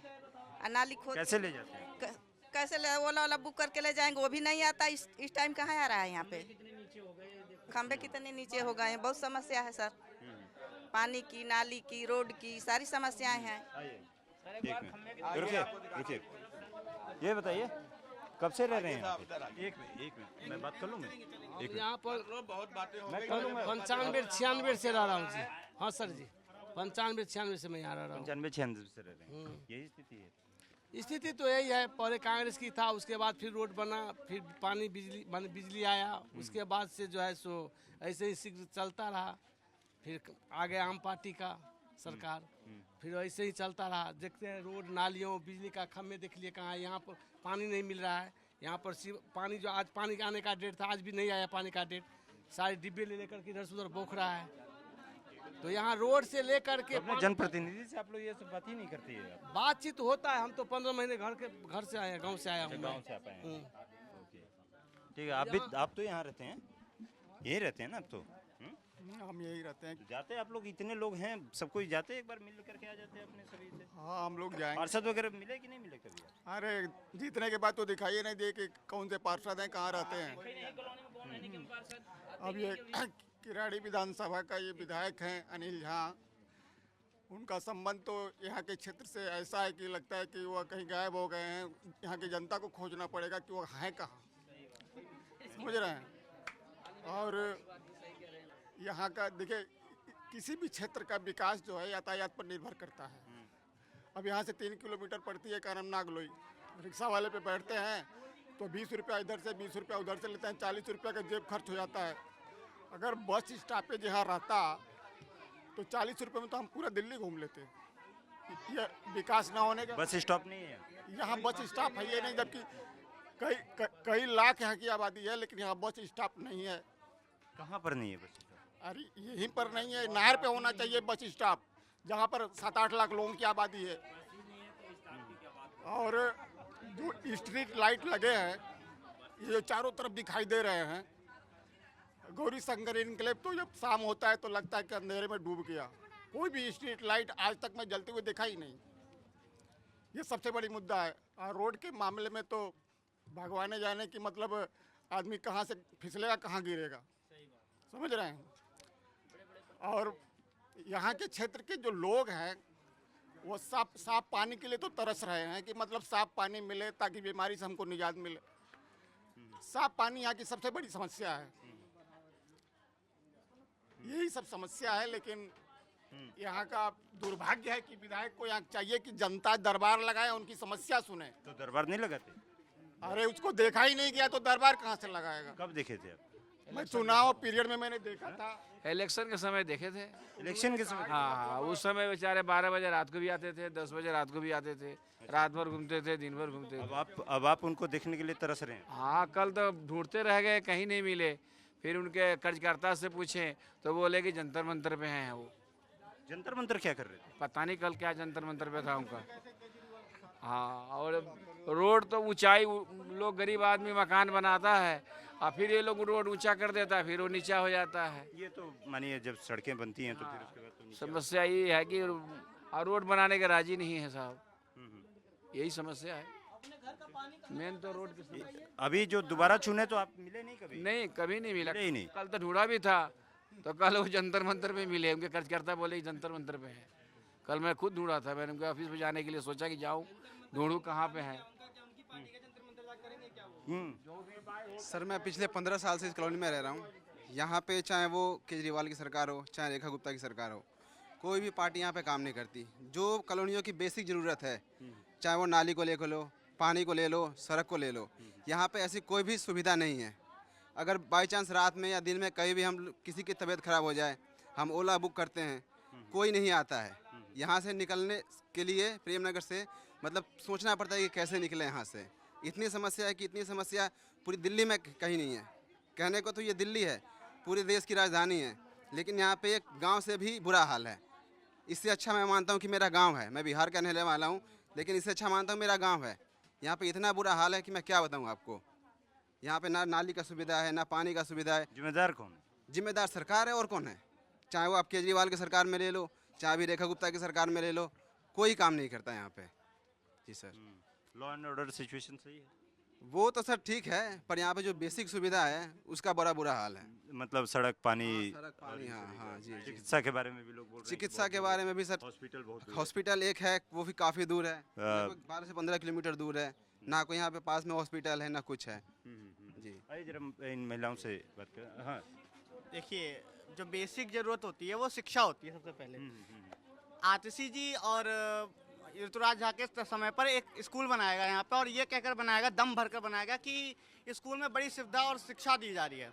नाली खोद कैसे ले जाते हैं? कैसे ओला बुक करके ले जाएंगे, वो भी नहीं आता। इस टाइम कहाँ आ रहा है यहाँ पे? खंबे कितने नीचे हो गए हैं, बहुत समस्या है सर, पानी की, नाली की, रोड की, सारी समस्याएं हैं। रुकिए, ये बताइए कब से रह रहे हैं यहाँ पे? एक मिनट मैं बात कर लूँ। यहाँ पर मैं 95-96 से रह रहा हूँ जी। हाँ सर जी, 95-96 से मैं यहाँ रह रहा हूँ। 95-96 से रह रहे हैं, यही स्थिति है? स्थिति तो यही है, पहले कांग्रेस की था, उसके बाद फिर रोड बना, फिर पानी बिजली आया, उसके बाद से जो है सो ऐसे ही शीघ्र चलता रहा। फिर आ गया आम पार्टी का सरकार, फिर ऐसे ही चलता रहा। देखते हैं रोड, नालियों, बिजली का खम्भे देख लिए कहाँ, यहाँ पर पानी नहीं मिल रहा है। यहाँ पर पानी जो आज पानी का आने का डेट था, आज भी नहीं आया पानी का डेट। सारे डिब्बे ले लेकर के इधर से उधर बोख रहा है। तो यहाँ रोड से लेकर के जनप्रतिनिधि से आप लोग ये सब बात ही नहीं करती है? बातचीत तो होता है, हम तो 15 महीने घर से आए हैं, गाँव से आया हूँ। गाँव से आप आए हैं, ठीक है। आप तो यहाँ रहते हैं, यही रहते हैं ना? अब तो हम यही रहते हैं। जाते हैं आप लोग, इतने लोग हैं, सब कोई जाते हैं, एक बार मिल करके आ जाते हैं अपने सभी से। हाँ हम लोग जाएंगे। पार्षद वगैरह मिले कि नहीं मिले कभी? अरे जीतने के बाद तो दिखाई नहीं दे कि कौन से पार्षद हैं, कहाँ रहते हैं। अब ये किराड़ी विधानसभा का ये विधायक हैं अनिल झा, उनका संबंध तो यहाँ के क्षेत्र से ऐसा है कि लगता है कि वह कहीं गायब हो गए हैं। यहाँ की जनता को खोजना पड़ेगा कि वो हैं कहाँ, समझ रहे हैं। और यहाँ का देखिए, किसी भी क्षेत्र का विकास जो है यातायात पर निर्भर करता है। अब यहाँ से 3 किलोमीटर पड़ती है कारम नागलोई, रिक्शा वाले पे बैठते हैं तो 20 रुपया इधर से 20 रुपया उधर से लेते हैं, 40 रुपया का जेब खर्च हो जाता है। अगर बस स्टॉपेज यहाँ रहता तो 40 रुपये में तो हम पूरा दिल्ली घूम लेते। ये विकास ना होने का, बस स्टॉप नहीं है यहाँ, बस स्टॉप है ये नहीं, जबकि कई लाख यहाँ की आबादी है, लेकिन यहाँ बस स्टॉप नहीं है। कहाँ पर नहीं है बस स्टॉप? अरे यहीं पर नहीं है, नहर पे होना चाहिए बस स्टॉप, जहाँ पर 7-8 लाख लोगों की आबादी है। और जो स्ट्रीट लाइट लगे हैं, ये चारों तरफ दिखाई दे रहे हैं। गौरी शंकर इनक्लेव तो जब शाम होता है तो लगता है कि अंधेरे में डूब गया। कोई भी स्ट्रीट लाइट आज तक मैं जलते हुए देखा ही नहीं। ये सबसे बड़ी मुद्दा है। और रोड के मामले में तो भगवान जाने की, मतलब आदमी कहाँ से फिसलेगा, कहाँ गिरेगा, समझ रहे हैं। और यहाँ के क्षेत्र के जो लोग हैं वो साफ पानी के लिए तो तरस रहे हैं कि मतलब साफ पानी मिले ताकि बीमारी से हमको निजात मिले। साफ पानी यहाँ की सबसे बड़ी समस्या है, यही सब समस्या है। लेकिन यहाँ का दुर्भाग्य है कि विधायक को यहाँ चाहिए कि जनता दरबार लगाए, उनकी समस्या सुने। तो दरबार नहीं लगाते? अरे उसको देखा ही नहीं गया तो दरबार कहाँ से लगाएगा? कब देखे थे आप? मैं चुनाव पीरियड में मैंने देखा था। इलेक्शन के समय देखे थे। इलेक्शन के समय? हाँ, उस समय बेचारे 12 बजे रात को भी आते थे, 10 बजे रात को भी आते थे, रात भर घूमते थे, दिन भर घूमते थे। अब आप उनको देखने के लिए तरस रहे हैं? हाँ, कल तो ढूंढते रह गए, कहीं नहीं मिले। फिर उनके कार्यकर्ता से पूछे तो बोले कि जंतर मंतर पे हैं वो। जंतर मंतर क्या कर रहे थे? पता नहीं कल क्या जंतर मंतर पे था उनका। हाँ, और रोड तो ऊंचाई, लोग गरीब आदमी मकान बनाता है और फिर ये लोग रोड ऊंचा कर देता है, फिर वो नीचा हो जाता है। ये तो मानिए जब सड़कें बनती हैं तो फिर उसके बाद तो नीचे समस्या ये है कि रोड बनाने के राजी नहीं है साहब, यही समस्या है मेन तो रोड की। अभी जो दोबारा चुने तो आप मिले नहीं कभी? नहीं, कभी नहीं मिला। मिले ही नहीं। कल तो ढूंढा भी था, तो कल वो जंतर मंतर पे मिले, उनके कार्यकर्ता बोले जंतर मंतर पे है। कल मैं खुद ढूंढा था, मैंने उनके ऑफिस में जाने के लिए सोचा कि जाऊँ ढूंढूं कहाँ पे है। सर मैं पिछले 15 साल से इस कॉलोनी में रह रहा हूँ। यहाँ पे चाहे वो केजरीवाल की सरकार हो, चाहे रेखा गुप्ता की सरकार हो, कोई भी पार्टी यहाँ पे काम नहीं करती। जो कॉलोनियों की बेसिक ज़रूरत है, चाहे वो नाली को ले लो, पानी को ले लो, सड़क को ले लो, यहाँ पे ऐसी कोई भी सुविधा नहीं है। अगर बाई चांस रात में या दिन में कहीं भी हम किसी की तबीयत ख़राब हो जाए, हम ओला बुक करते हैं, कोई नहीं आता है। यहाँ से निकलने के लिए प्रेमनगर से मतलब सोचना पड़ता है कि कैसे निकले यहाँ से। इतनी समस्या है कि इतनी समस्या पूरी दिल्ली में कहीं नहीं है। कहने को तो ये दिल्ली है, पूरे देश की राजधानी है, लेकिन यहाँ पे एक गांव से भी बुरा हाल है। इससे अच्छा मैं मानता हूँ कि मेरा गांव है। मैं बिहार का रहने वाला हूँ, लेकिन इससे अच्छा मानता हूँ मेरा गांव है। यहाँ पे इतना बुरा हाल है कि मैं क्या बताऊँ आपको। यहाँ पे ना नाली का सुविधा है, ना पानी का सुविधा है। जिम्मेदार कौन है? जिम्मेदार सरकार है, और कौन है? चाहे वो आप केजरीवाल की सरकार में ले लो, चाहे भी रेखा गुप्ता की सरकार में ले लो, कोई काम नहीं करता यहाँ पे। जी sir. Law and order situation सही है? वो तो सर ठीक है, पर यहाँ पे जो बेसिक सुविधा है उसका बड़ा बुरा हाल है। मतलब सड़क, पानी। हाँ जी। चिकित्सा के बारे में भी लोग बोल रहे हैं। चिकित्सा के बारे में भी सर, हॉस्पिटल बहुत दूर है। हॉस्पिटल एक है, वो भी काफ़ी दूर है, 12 से 15 किलोमीटर दूर है। ना कोई यहाँ पे पास में हॉस्पिटल है, ना कुछ है। जी आइए जरा इन महिलाओं से बात करें। हाँ, देखिए, जो बेसिक ज़रूरत होती है वो शिक्षा होती है सबसे पहले। आतिशी जी और ऋतुराज झा के समय पर एक स्कूल बनाएगा यहाँ पे, और ये कहकर बनाएगा, दम भरकर बनाएगा कि स्कूल में बड़ी सुविधा और शिक्षा दी जा रही है,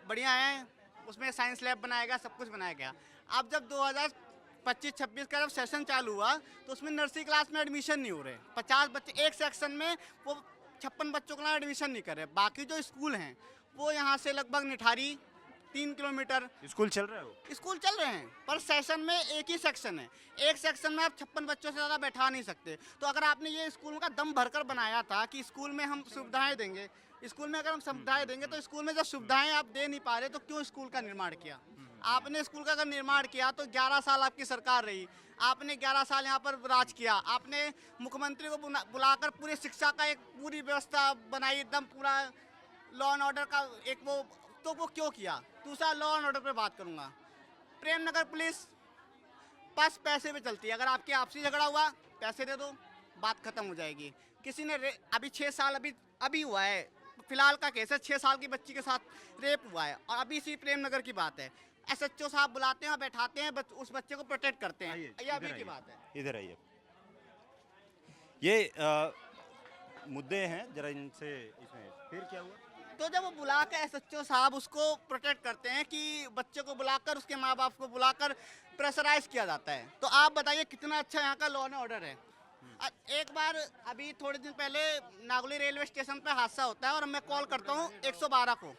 बढ़िया है। उसमें साइंस लैब बनाएगा, सब कुछ बनाया गया। अब जब 2025-26 का जब सेशन चालू हुआ तो उसमें नर्सरी क्लास में एडमिशन नहीं हो रहे। 50 बच्चे एक सेक्शन में, वो 56 बच्चों को एडमिशन नहीं कर रहे। बाकी जो स्कूल हैं वो यहाँ से लगभग निठारी 3 किलोमीटर स्कूल चल रहा है। वो स्कूल चल रहे हैं, पर सेशन में एक ही सेक्शन है। एक सेक्शन में आप 56 बच्चों से ज़्यादा बैठा नहीं सकते। तो अगर आपने ये स्कूल का दम भरकर बनाया था कि स्कूल में हम सुविधाएं देंगे, स्कूल में अगर हम सुविधाएं देंगे, तो स्कूल में जब सुविधाएं आप दे नहीं पा रहे तो क्यों स्कूल का निर्माण किया? आपने स्कूल का अगर निर्माण किया तो 11 साल आपकी सरकार रही, आपने 11 साल यहाँ पर राज किया, आपने मुख्यमंत्री को बुलाकर पूरी शिक्षा का एक पूरी व्यवस्था बनाई, एकदम पूरा लॉ एंड ऑर्डर का एक वो क्यों किया? दूसरा, लॉ एंड ऑर्डर पे बात करूंगा। प्रेमनगर पुलिस बस पैसे पे चलती है। अगर आपके आपसी झगड़ा हुआ, पैसे दे दो, बात खत्म हो जाएगी। किसी ने अभी 6 साल अभी हुआ है, फिलहाल का केस है, 6 साल की बच्ची के साथ रेप हुआ है, और अभी इसी प्रेमनगर की बात है। SHO साहब बुलाते हैं और बैठाते हैं, उस बच्चे को प्रोटेक्ट करते हैं। ये अभी की बात है। इधर आइए। ये मुद्दे हैं, जरा इनसे इसमें फिर क्या हुआ? तो जब वो बुलाकर SHO साहब उसको प्रोटेक्ट करते हैं कि बच्चे को बुलाकर, उसके माँ बाप को बुलाकर प्रेशराइज किया जाता है, तो आप बताइए कितना अच्छा यहाँ का लॉ एंड ऑर्डर है। एक बार अभी थोड़े दिन पहले नागौली रेलवे स्टेशन पे हादसा होता है और मैं कॉल करता हूँ 112 को,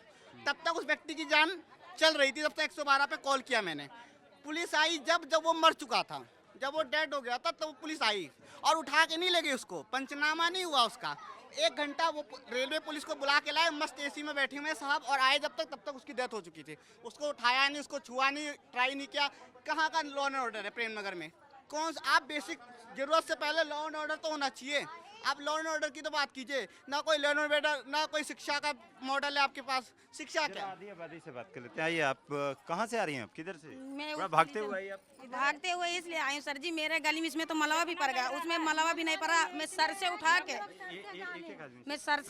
तब तक उस व्यक्ति की जान चल रही थी, तब तक 112 पे कॉल किया मैंने। पुलिस आई जब वो मर चुका था, जब वो डेड हो गया था, तब पुलिस आई और उठा के नहीं ले गई उसको, पंचनामा नहीं हुआ उसका। 1 घंटा वो रेलवे पुलिस को बुला के लाए, मस्त AC में बैठे हुए साहब, और आए जब तक, तब तक उसकी डेथ हो चुकी थी। उसको उठाया नहीं, उसको छुआ नहीं, ट्राई नहीं किया। कहाँ का लॉ एंड ऑर्डर है प्रेमनगर में? कौन सा? आप बेसिक जरूरत से पहले लॉ एंड ऑर्डर तो होना चाहिए। आप लॉ एंड ऑर्डर की तो बात कीजिए, ना कोई लॉ एंड ऑर्डर, ना कोई शिक्षा का मॉडल है आपके पास। शिक्षा क्या? आधी आबादी से बात कर लेते हैं। आइए, आप कहाँ से आ रही हैं? आप किधर से? मैं थोड़ा भागते हुए आइए आप। भागते हुए इसलिए आई हूँ सर जी, मेरे गली में इसमें तो मलबा भी पड़ गया, उसमें मलबा भी नहीं पड़ा। मैं सर से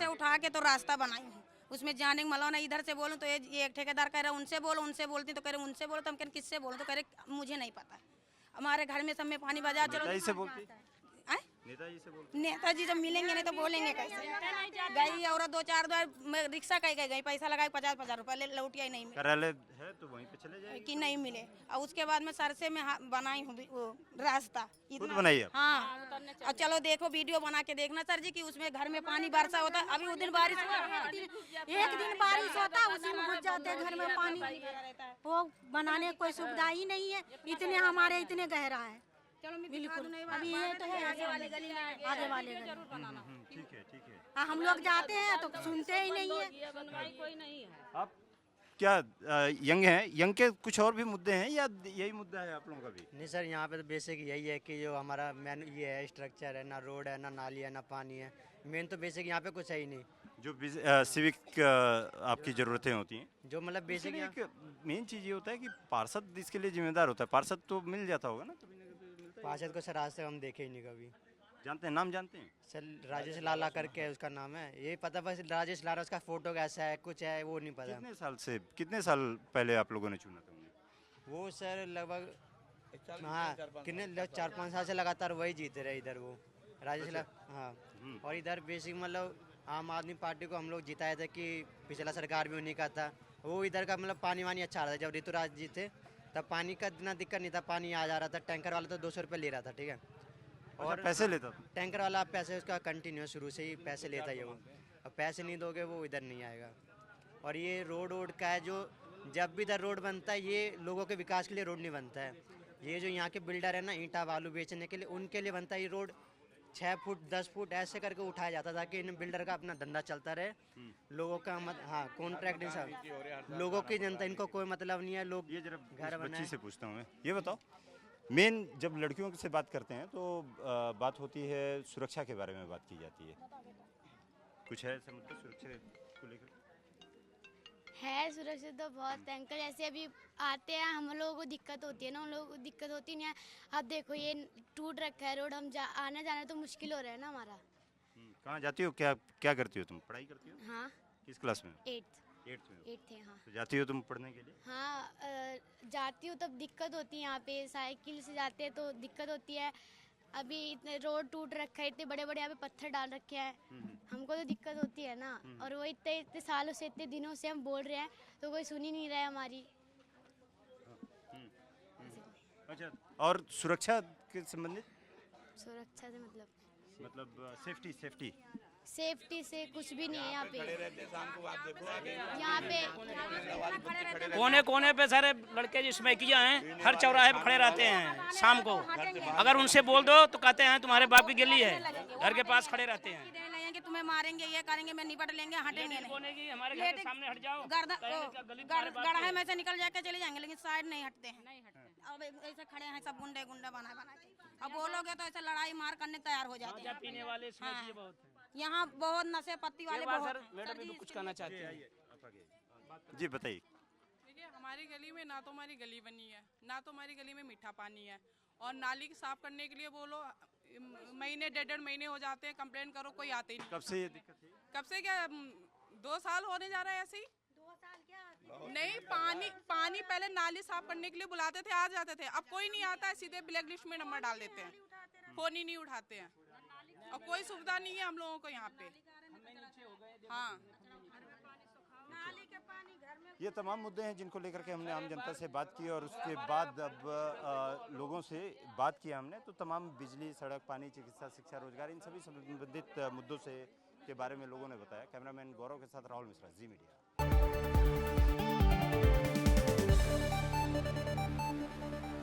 उठा के तो रास्ता बनाई हूँ, उसमें जाने का मलबा नहीं। इधर से बोलूँ तो ये एक ठेकेदार कह रहा है उनसे बोलो, उनसे बोलती तो कह रहे उनसे बोलो, तो हम कह किससे बोलो, तो कह रहे मुझे नहीं पता। हमारे घर में सब में पानी बजा चलो। नेताजी से बोलती? नेताजी से बोलती? नेताजी जब मिलेंगे नहीं तो बोलेंगे कैसे? गई और दो चार बार मैं रिक्शा कहीं गई, पैसा लगाए 50-50 रुपए लौटिया ही नहीं मिले। कार्यालय है तो वहीं पे चले जाए कि नहीं मिले। और उसके बाद में सरसे में बनाई हूँ वो रास्ता। खुद बनाई है? हाँ, और चलो देखो वीडियो बना के देखना सर जी कि उसमें घर में पानी बरसा होता है। अभी उस दिन बारिश हुआ, एक दिन बारिश होता है उसी में घुस जाते हैं घर में पानी। वो बनाने की कोई सुविधा ही नहीं है, इतने हमारे इतने गहरा है। बिल्कुल अभी ये तो है आगे वाले गली में। ठीक है। हम लोग जाते हैं तो सुनते ही नहीं है। कोई नहीं है। आप क्या यंग हैं? यंग के कुछ और भी मुद्दे हैं या यही मुद्दा है आप लोगों का भी? नहीं सर, यहाँ पे तो बेसिक यही है कि जो हमारा मेन ये है स्ट्रक्चर है, ना रोड है, ना नाली है, ना पानी है। मेन तो बेसिक यहाँ पे कुछ है ही नहीं। जो सिविक आपकी ज़रूरतें होती हैं, जो मतलब बेसिक एक मेन चीज़ ये होता है कि पार्षद इसके लिए जिम्मेदार होता है। पार्षद तो मिल जाता होगा ना कभी ना कभी? पार्षद को सर आज तक हम देखे ही नहीं कभी। जानते हैं? नाम जानते हैं? सर राजेश लाला करके है उसका नाम है, यही पता बस राजेश लाला, उसका फोटो कैसा है कुछ है वो नहीं पता। कितने साल पहले आप लोगों ने चुना था उन्हें? वो सर लगभग हाँ कितने 4-5 साल से लगातार वही जीते रहे इधर वो राजेश लाला। हाँ, और इधर बेसिक मतलब आम आदमी पार्टी को हम लोग जिताए थे कि पिछला सरकार भी उन्हीं का था। वो इधर का मतलब पानी वानी अच्छा आ रहा था। जब ऋतुराज जी थे तब पानी का इतना दिक्कत नहीं था, पानी आ जा रहा था। टैंकर वाला तो 200 रुपये ले रहा था, ठीक है। और पैसे लेता था? टैंकर वाला पैसे उसका कंटिन्यू शुरू से ही पैसे लेता ही है वो। अब पैसे नहीं दोगे वो इधर नहीं आएगा। और ये रोड का है, जो जब भी इधर रोड बनता है ये लोगों के विकास के लिए रोड नहीं बनता है। ये जो यहाँ के बिल्डर है ना ईंटा बालू बेचने के लिए, उनके लिए बनता है ये रोड। 6 फुट 10 फुट ऐसे करके उठाया जाता था कि इन बिल्डर का अपना धंधा चलता रहे। लोगों का हाँ कॉन्ट्रैक्ट लोगों की जनता, इनको कोई मतलब नहीं है। लोग ये जरा घर बच्ची से पूछता हूँ मैं, ये बताओ, मेन जब लड़कियों से बात करते हैं तो बात होती है सुरक्षा के बारे में बात की जाती है। कुछ है ऐसा मुद्दा सुरक्षा को लेकर? है सुरक्षा तो बहुत है अंकल। जैसे अभी आते हैं हम लोगों को दिक्कत होती है ना, उन लोगों को दिक्कत होती नहीं है। अब देखो ये टूट रखा है रोड, हम आने जाने तो मुश्किल हो रहा है ना हमारा। कहाँ जाती हो? क्या करती हो तुम? पढ़ाई करती हो? हाँ। किस क्लास में? 8th में। हाँ। तो जाती हो तुम पढ़ने के लिए? हाँ जाती हूँ, तब दिक्कत होती है। यहाँ पे साइकिल से जाते हैं तो दिक्कत होती है। अभी इतने रोड टूट रखा है, इतने बड़े बड़े यहाँ पे पत्थर डाल रखे हैं, हमको तो दिक्कत होती है ना। और वो इतने सालों से, इतने दिनों से हम बोल रहे हैं तो कोई सुन ही नहीं रहा है हमारी। अच्छा, और सुरक्षा के संबंधित? सुरक्षा से मतलब सेफ्टी सेफ्टी से कुछ भी नहीं है यहाँ पे। यहाँ पे कोने कोने पे सारे लड़के जिसमें किया हैं, हर चौराहे पे खड़े रहते हैं शाम को। अगर उनसे बोल दो तो कहते हैं तुम्हारे बाप की गली है, घर के पास खड़े रहते हैं। कि तुम्हें मारेंगे, ये करेंगे, मैं निपट लेंगे, हटेंगे नहीं। हमारे घर के सामने हट जाओ, गड्ढे में से निकल जाके चले जाएंगे, लेकिन साइड नहीं हटते हैं। अब ऐसे खड़े हैं सब गुंडे बना के। अब बोलोगे तो ऐसे लड़ाई मार करने तैयार हो जाते हैं। पीने वाले यहाँ बहुत नशे पत्ती वाले बहुत। मैडम भी कुछ कहना चाहते हैं। जी बताइए। देखिए हमारी गली में ना तो हमारी गली बनी है, ना तो हमारी गली में मीठा पानी है। और नाली साफ करने के लिए बोलो महीने 1.5 महीने हो जाते हैं, कंप्लेन करो कोई आते ही नहीं। कब से ये दिक्कत है? कब से क्या 2 साल होने जा रहा है ऐसे ही। 2 साल क्या? नहीं, पानी पहले नाली साफ करने के लिए बुलाते थे, आ जाते थे। अब कोई नहीं आता है, सीधे ब्लैक लिस्ट में नंबर डाल देते हैं, फोन ही नहीं उठाते हैं। और कोई सुविधा नहीं है हम लोगों को यहाँ पे। हाँ, ये तमाम मुद्दे हैं जिनको लेकर के हमने आम जनता से बात की और उसके बाद अब लोगों से बात किया हमने, तो तमाम बिजली, सड़क, पानी, चिकित्सा, शिक्षा, रोजगार, इन सभी संबंधित मुद्दों से के बारे में लोगों ने बताया। कैमरामैन गौरव के साथ राहुल मिश्रा, जी मीडिया।